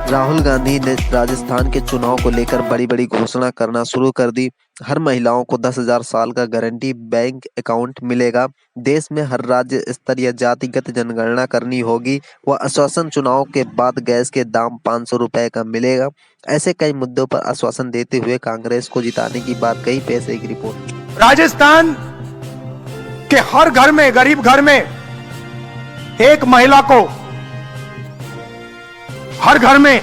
राहुल गांधी ने राजस्थान के चुनाव को लेकर बड़ी बड़ी घोषणा करना शुरू कर दी। हर महिलाओं को 10,000 साल का गारंटी बैंक अकाउंट मिलेगा। देश में हर राज्य स्तर या जातिगत जनगणना करनी होगी। वह आश्वासन चुनाव के बाद गैस के दाम 500 रुपए का मिलेगा। ऐसे कई मुद्दों पर आश्वासन देते हुए कांग्रेस को जिताने की बात कही। पेश एक रिपोर्ट। राजस्थान के हर घर में, गरीब घर में एक महिला को, हर घर में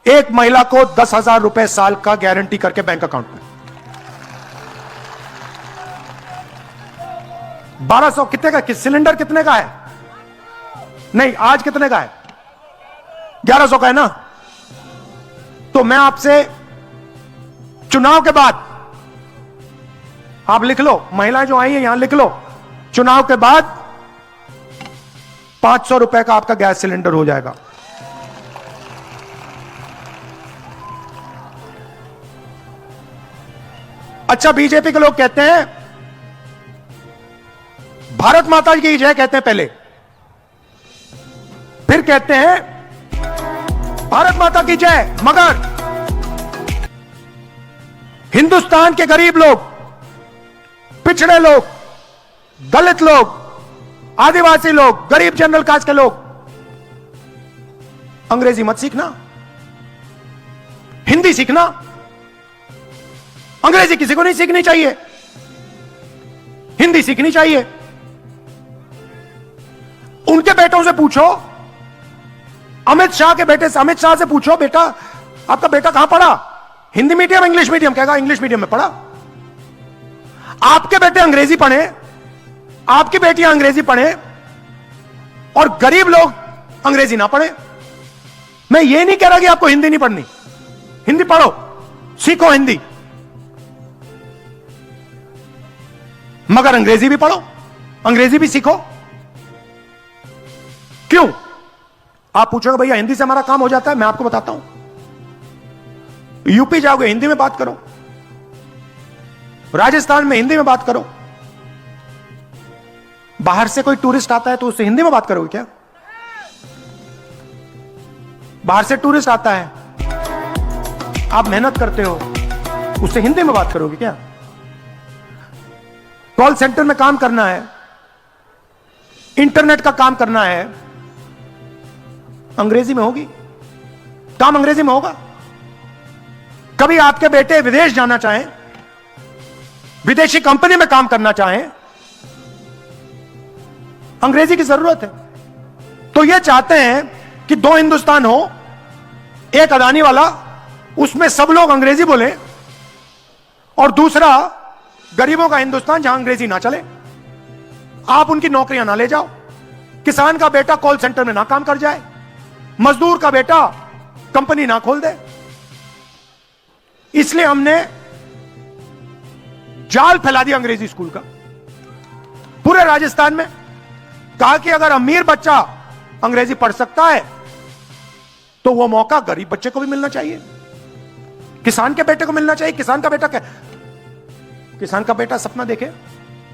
एक महिला को 10,000 रुपए साल का गारंटी करके बैंक अकाउंट में। 1200 कितने का, सिलेंडर कितने का है? नहीं, आज कितने का है? 1100 का है ना? तो मैं आपसे चुनाव के बाद, आप लिख लो, महिलाएं जो आई हैं यहां लिख लो, चुनाव के बाद 500 रुपए का आपका गैस सिलेंडर हो जाएगा। अच्छा, बीजेपी के लोग कहते हैं भारत माता की जय, कहते हैं पहले, फिर कहते हैं भारत माता की जय, मगर हिंदुस्तान के गरीब लोग, पिछड़े लोग, दलित लोग, आदिवासी लोग, गरीब जनरल कास्ट के लोग, अंग्रेजी मत सीखना, हिंदी सीखना। अंग्रेजी किसी को नहीं सीखनी चाहिए, हिंदी सीखनी चाहिए। उनके बेटों से पूछो, अमित शाह के बेटे से, अमित शाह से पूछो, बेटा आपका बेटा कहां पढ़ा? Hindi medium, English medium? कहेगा इंग्लिश मीडियम में पढ़ा। आपके बेटे अंग्रेजी पढ़े, आपकी बेटियां अंग्रेजी पढ़े और गरीब लोग अंग्रेजी ना पढ़े। मैं ये नहीं कह रहा कि आपको हिंदी नहीं पढ़नी, हिंदी पढ़ो, सीखो हिंदी, मगर अंग्रेजी भी पढ़ो, अंग्रेजी भी सीखो। क्यों? आप पूछोगे भैया हिंदी से हमारा काम हो जाता है। मैं आपको बताता हूं, यूपी जाओगे हिंदी में बात करो, राजस्थान में हिंदी में बात करो। बाहर से कोई टूरिस्ट आता है तो उससे हिंदी में बात करोगे क्या? बाहर से टूरिस्ट आता है, आप मेहनत करते हो, उससे हिंदी में बात करोगे क्या? कॉल सेंटर में काम करना है, इंटरनेट का काम करना है, अंग्रेजी में होगी, काम अंग्रेजी में होगा। कभी आपके बेटे विदेश जाना चाहें, विदेशी कंपनी में काम करना चाहें, अंग्रेजी की जरूरत है। तो ये चाहते हैं कि दो हिंदुस्तान हो, एक अदानी वाला, उसमें सब लोग अंग्रेजी बोले, और दूसरा गरीबों का हिंदुस्तान जहां अंग्रेजी ना चले। आप उनकी नौकरियां ना ले जाओ, किसान का बेटा कॉल सेंटर में ना काम कर जाए, मजदूर का बेटा कंपनी ना खोल दे। इसलिए हमने जाल फैला दिया अंग्रेजी स्कूल का पूरे राजस्थान में। कहा कि अगर अमीर बच्चा अंग्रेजी पढ़ सकता है तो वो मौका गरीब बच्चे को भी मिलना चाहिए, किसान के बेटे को मिलना चाहिए। किसान का बेटा क्या, किसान का बेटा सपना देखे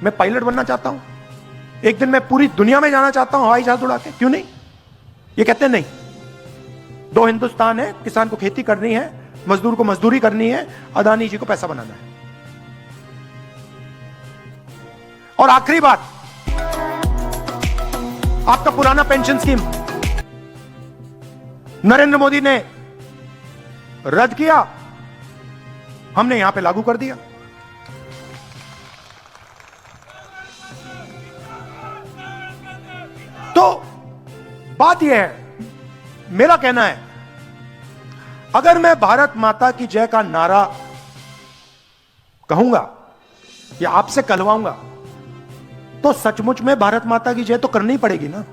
मैं पायलट बनना चाहता हूं, एक दिन मैं पूरी दुनिया में जाना चाहता हूं हवाई जहाज उड़ा के। क्यों नहीं? ये कहते हैं नहीं, दो हिंदुस्तान है, किसान को खेती करनी है, मजदूर को मजदूरी करनी है, अदानी जी को पैसा बनाना है। और आखिरी बात, आपका पुराना पेंशन स्कीम नरेंद्र मोदी ने रद्द किया, हमने यहां पे लागू कर दिया। तो बात यह है, मेरा कहना है, अगर मैं भारत माता की जय का नारा कहूंगा या आपसे कहलवाऊंगा तो सचमुच में भारत माता की जय तो करनी पड़ेगी ना।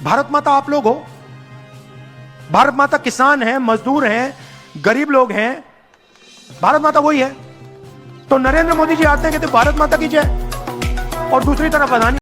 भारत माता आप लोग हो, भारत माता किसान हैं, मजदूर हैं, गरीब लोग हैं, भारत माता वही है। तो नरेंद्र मोदी जी आते हैं कहते भारत माता की जय, और दूसरी तरफ अदानी